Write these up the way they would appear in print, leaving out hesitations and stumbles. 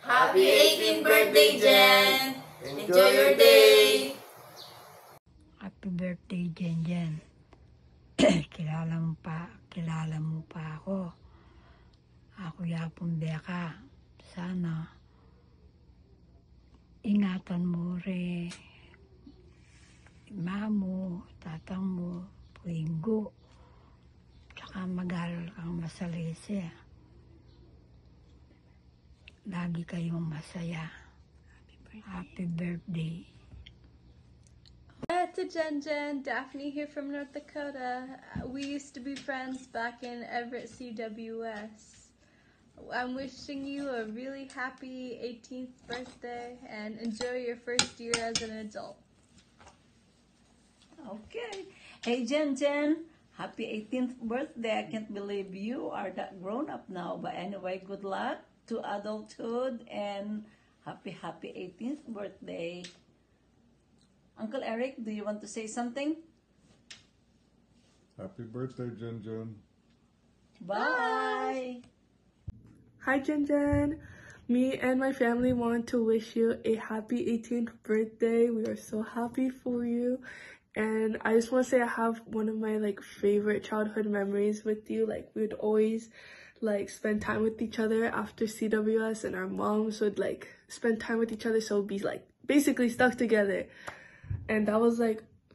Happy 18th birthday, Jen! Enjoy your day! Happy birthday, Jen Jen. Kilala mo pa ako. Ako yapon Beka. Sana ingatan mo rin mamo, tatang mo, puwinggo. Tsaka mag-aral kang masalisi. Lagi kayong masaya. Happy birthday. To Jen Jen, Daphne here from North Dakota. We used to be friends back in Everett CWS. I'm wishing you a really happy 18th birthday and enjoy your first year as an adult. Okay. Hey Jen Jen, happy 18th birthday. I can't believe you are that grown up now. But anyway, good luck to adulthood and happy 18th birthday. Uncle Eric, do you want to say something? Happy birthday, Jen Jen. Bye. Hi Jen Jen. Me and my family want to wish you a happy 18th birthday. We are so happy for you. And I just want to say I have one of my favorite childhood memories with you. We would always spend time with each other after CWS, and our moms would spend time with each other, so we'd be basically stuck together. And that was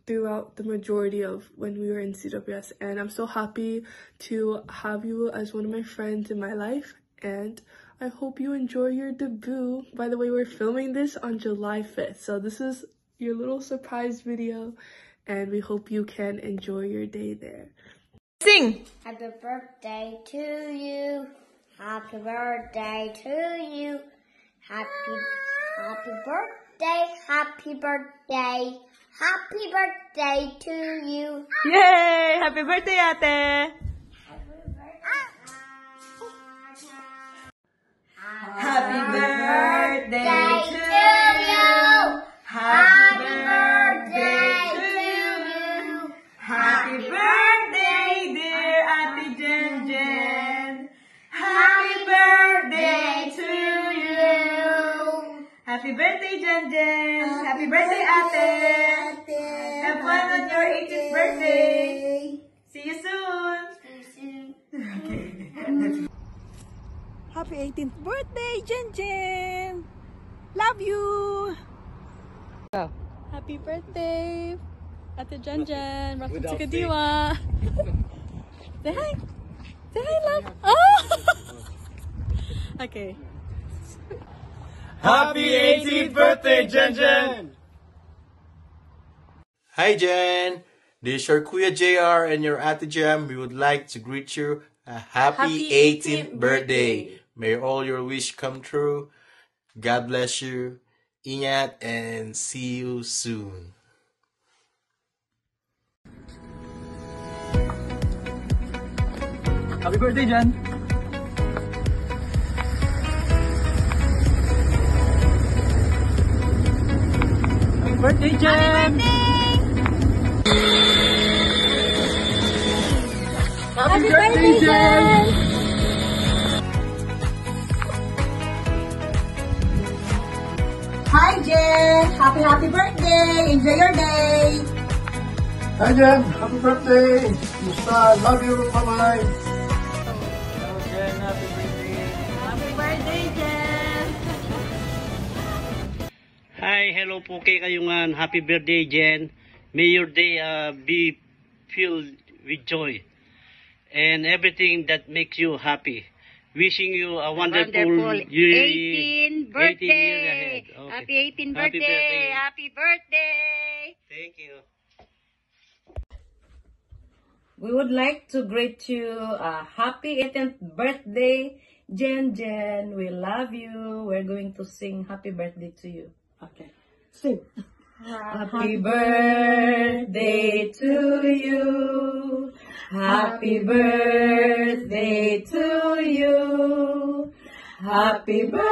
throughout the majority of when we were in CWS. And I'm so happy to have you as one of my friends in my life. And I hope you enjoy your debut. By the way, we're filming this on July 5th. So this is your little surprise video. And we hope you can enjoy your day there. Sing! Happy birthday to you. Happy birthday to you. Happy birthday. Happy birthday. Happy birthday to you. Yay! Happy birthday, ate! Happy birthday to you. Happy birthday to you. Happy birthday, dear Ate Jen Jen. Happy birthday to you. Happy birthday, Jen Jen. Happy birthday, Ate. Have fun on your 18th birthday. See you soon. Okay. Happy 18th birthday, Jen Jen! Love you! Happy birthday, Ate Jen Jen. Welcome to Kadiwa. Say hi. Say hi, love. Oh! Okay. Happy 18th birthday, Jen Jen! Hi, Jen. This is your Kuya JR and your Ate Jam. We would like to greet you a happy 18th birthday. May all your wish come true. God bless you. Ingat and see you soon. Happy birthday, Jen! Happy birthday, Jen! Happy birthday, Jen! Hi Jen, happy birthday. Enjoy your day. Hi, Jen. Happy birthday. Musta? Love you, bye-bye. Hello, Jen. Happy birthday. Happy birthday, Jen. Hi, hello po kay kayungan. Happy birthday, Jen. May your day be filled with joy and everything that makes you happy. Wishing you a wonderful 18th birthday! 18 years ahead. Okay. Happy 18th birthday! Happy birthday! Thank you. We would like to greet you a happy 18th birthday, Jen Jen. We love you. We're going to sing happy birthday to you. Okay. Sing. Happy birthday to you. Happy birthday to you. Happy birthday.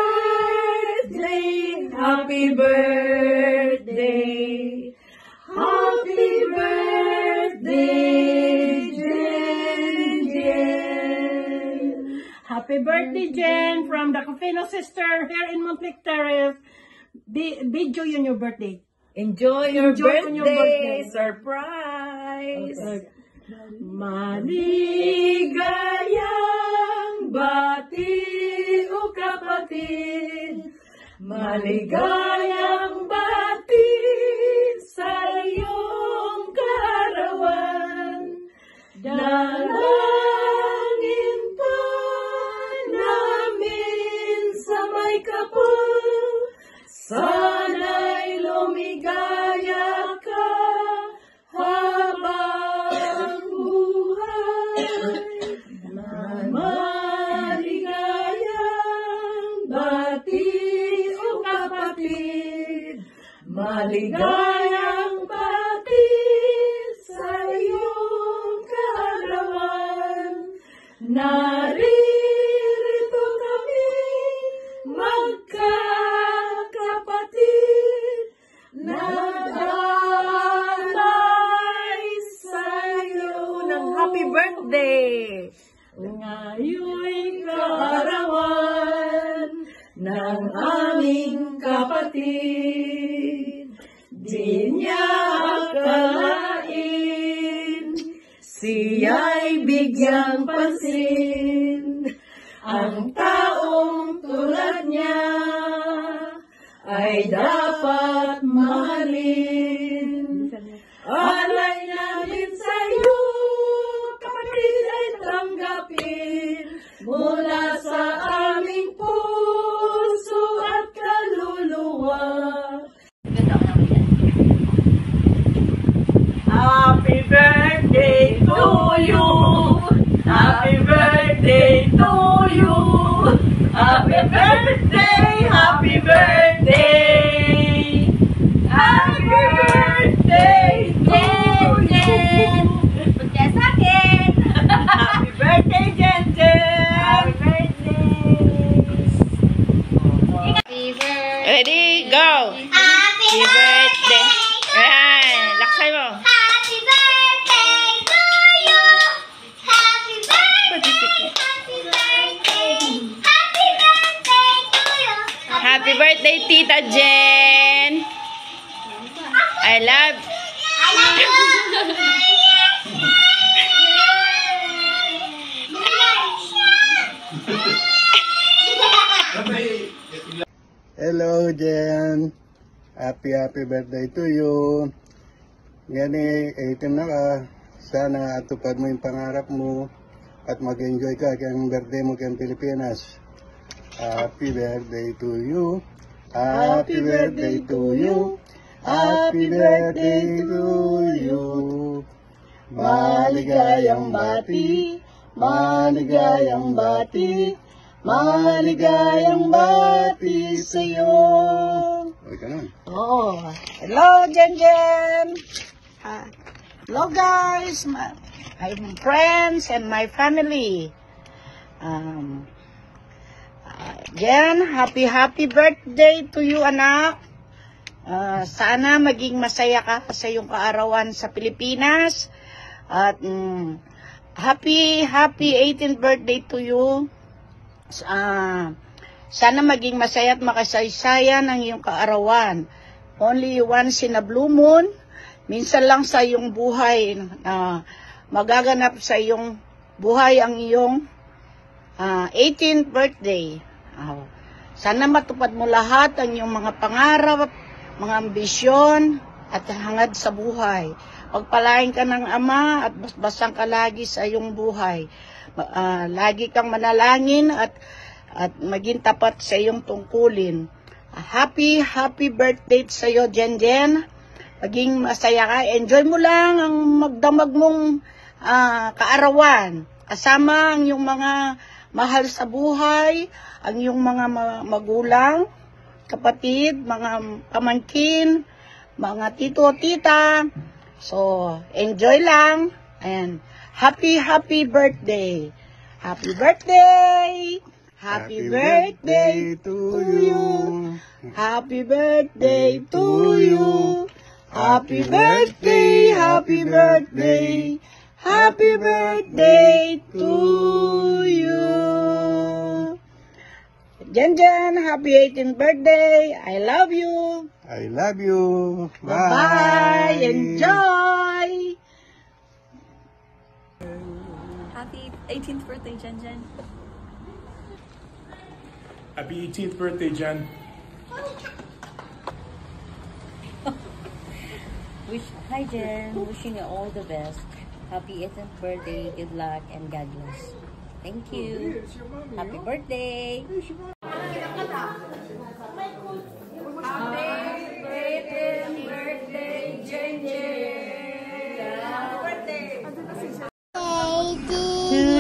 Happy birthday. Happy birthday, Jen Jen. Happy birthday, Jen, from the Cofino sister here in Montlick Terrace. Be joy on your birthday. Enjoy your birthday. Surprise. Maligayang bati o kapatid. Maligayang bati sa iyong kaarawan. Dalangin pa namin sa may kapal. Sana'y lumigaya ka habang buhay. Maligayang bati o kapatid. Maligayang bati sa iyong kaarawan. Naririto kami magkakapatid. Nag-alay sa'yo ng happy birthday. Ngayon'y kaarawan ng aming kapatid. Di niya akalain, siya'y bigyang pansin. Ang taong tulad niya ay dapat mahalin. Alay namin sa'yo, kapatid, ay tanggapin mula sa aming puso at kaluluwa. Happy birthday to you. Happy birthday to you. Happy birthday, happy birthday. Happy birthday to you. Pagka sa akin. Happy birthday, Jen Jen. Happy birthday. Ready, go! Happy birthday! Ayan, laksay mo. Happy birthday to you. Happy birthday. Happy birthday. Happy birthday to you. Happy birthday, Tita Jen! I love Hello, Jen. Happy birthday to you. Gani, 18 na ka. Sana atupad mo yung pangarap mo at mag-enjoy ka kayang birthday mo kayang Pilipinas. Happy birthday to you. Happy birthday to you. Happy birthday to you. Maligayang bati. Maligayang bati. Maligayang bati sa'yo. Okay ka naman. Oh, hello, Jen Jen. Hello, guys. My friends and my family. Jen, happy birthday to you, anak. Sana maging masaya ka sa iyong kaarawan sa Pilipinas. At happy 18th birthday to you. Sana maging masaya at makasaysayan ang iyong kaarawan. Only once in a blue moon, minsan lang sa iyong buhay, magaganap sa iyong buhay ang iyong 18th birthday. Sana matupad mo lahat ang iyong mga pangarap, mga ambisyon, at hangad sa buhay. Pagpalain ka ng Ama at basbasang ka lagi sa iyong buhay. Lagi kang manalangin at maging tapat sa iyong tungkulin. Happy birthday sa iyo, Jen Jen. Maging masaya ka. Enjoy mo lang ang magdamag mong kaarawan. Kasama ang iyong mga mahal sa buhay, ang iyong mga magulang, kapatid, mga pamangkin, mga tito, tita. So, enjoy lang. And happy birthday. Happy birthday. Happy birthday to you. Happy birthday to you. Happy birthday, happy birthday. Happy birthday to you. Jen Jen, happy 18th birthday. I love you. I love you. Bye. Enjoy. Happy 18th birthday, Jen Jen. Happy 18th birthday, Jen. Hi Jen, wishing you all the best. Happy 18th birthday, good luck, and God bless. Thank you. Happy birthday. To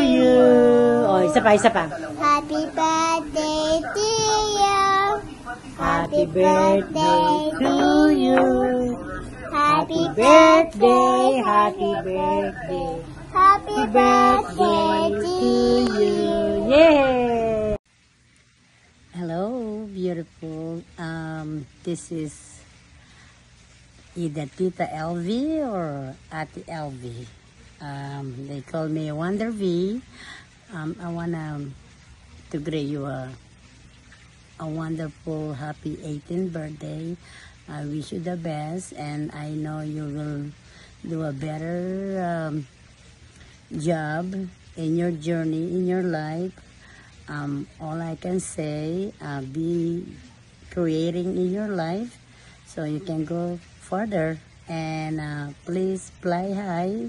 you. Oh, isa pa. Happy birthday to you. Happy birthday to you. Happy Birthday, happy birthday. Happy birthday to you. Yay! Hello, beautiful. This is either Tita LV or Ate LV. They call me Wonder V. I wanna to greet you a wonderful, happy 18th birthday. I wish you the best, and I know you will do a better job in your journey, in your life. All I can say, be creating in your life so you can go further. And please fly high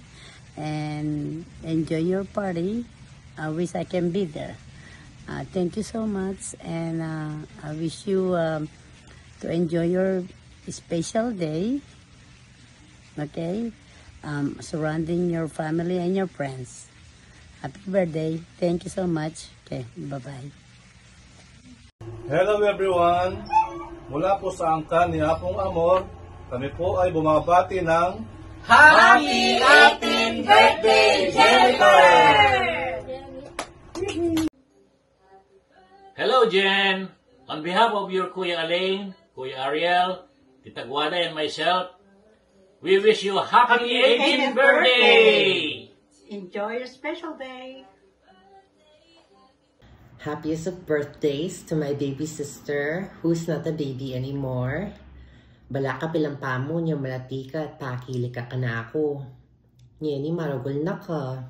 and enjoy your party. I wish I can be there. Thank you so much, and I wish you to enjoy your special day, okay? Surrounding your family and your friends. Happy birthday. Thank you so much. Okay, bye-bye. Hello everyone! Mula po sa angkan ni Apong Amor, kami po ay bumabati ng Happy 18th birthday, Jennifer! Hello, Jen. On behalf of your Kuya Alain, Kuya Ariel, Tita Guada, and myself, we wish you a happy 18th birthday! Enjoy your special day. Happiest of birthdays to my baby sister, who's not a baby anymore. Bala ka pilampamo niya malati ka at pakili ka na ako. Ngeni marugol na ka.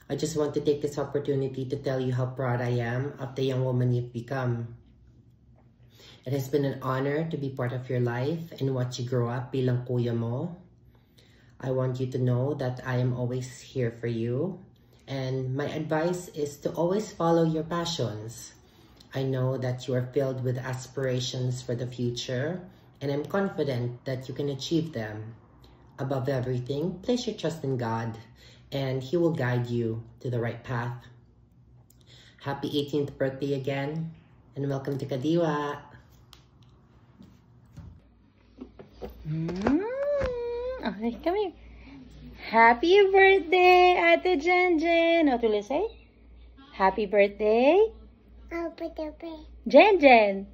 I just want to take this opportunity to tell you how proud I am of the young woman you've become. It has been an honor to be part of your life and watch you grow up bilang kuya mo. I want you to know that I am always here for you. And my advice is to always follow your passions. I know that you are filled with aspirations for the future, and I'm confident that you can achieve them. Above everything, place your trust in God, and He will guide you to the right path. Happy 18th birthday again, and welcome to Kadiwa. Okay, come here. Happy birthday, Ate Jen Jen. What will you say? Happy birthday, Jen Jen.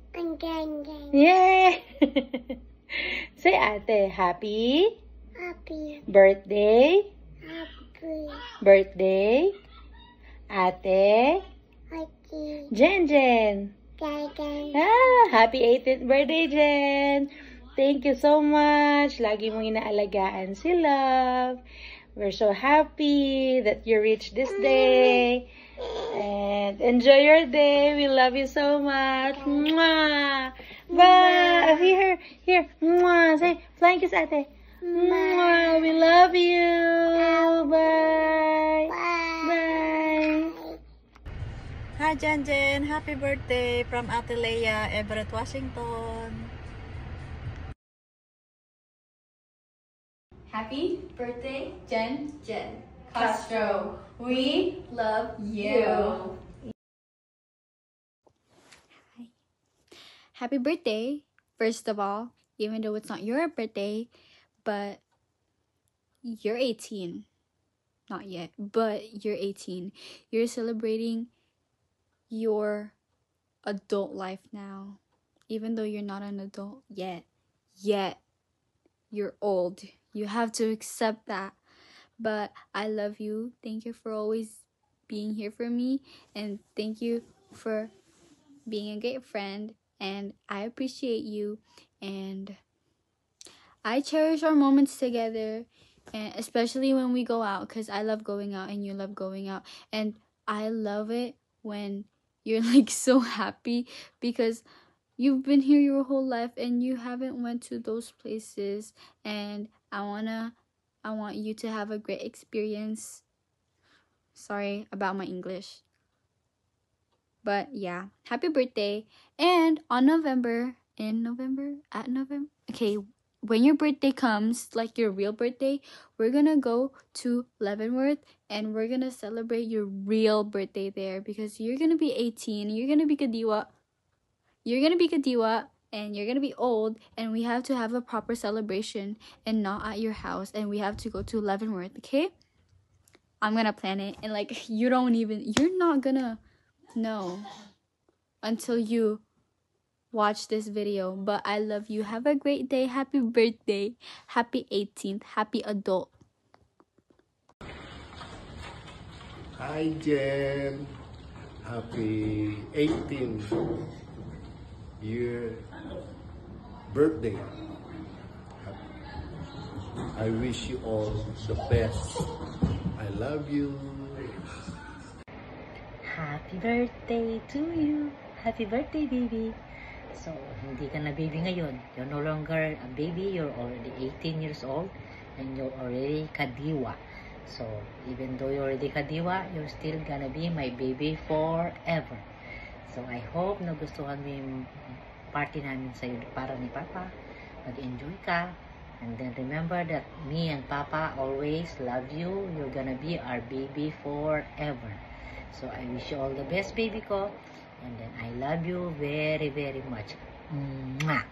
Yay! Say, Ate, happy birthday, Ate Jen Jen. Happy 18th birthday, Jen. Thank you so much. Lagi mong inaalagaan si Love. We're so happy that you reached this day. And enjoy your day. We love you so much. Mwah! Bye! Here. Mwah! Say, flying kiss, ate. Mwah! We love you. Bye! Bye! Hi, Jen Jen. Happy birthday from Ate Leia, Everett, Washington. Happy birthday, Jen Jen Castro. We love you. Happy birthday, first of all, even though it's not your birthday, but you're 18. Not yet, but you're 18. You're celebrating your adult life now. Even though you're not an adult yet. You're old. You have to accept that. But I love you. Thank you for always being here for me. And thank you for being a great friend, and I appreciate you, and I cherish our moments together, and especially when we go out, because I love going out and you love going out, and I love it when you're like so happy because you've been here your whole life and you haven't went to those places, and I want you to have a great experience. Sorry about my English. But yeah, happy birthday. And on November, okay, when your birthday comes, like your real birthday, we're gonna go to Leavenworth and we're gonna celebrate your real birthday there, because you're gonna be 18, you're gonna be Kadiwa, and you're gonna be old, and we have to have a proper celebration and not at your house, and we have to go to Leavenworth, okay? I'm gonna plan it, and like you're not gonna know until you watch this video. But I love you. Have a great day. Happy birthday. Happy 18th. Happy adult. Hi Jen. Happy 18th year birthday. I wish you all the best. I love you. Happy birthday to you. Happy birthday, baby. So, hindi ka na baby ngayon. You're no longer a baby. You're already 18 years old. And you're already Kadiwa. So, even though you're already Kadiwa, you're still gonna be my baby forever. So, I hope nagustuhan mo yung party namin sa'yo para ni Papa. Mag-enjoy ka. And then remember that me and Papa always love you. You're gonna be our baby forever. So, I wish you all the best, baby ko. And then, I love you very, very much. Mwah!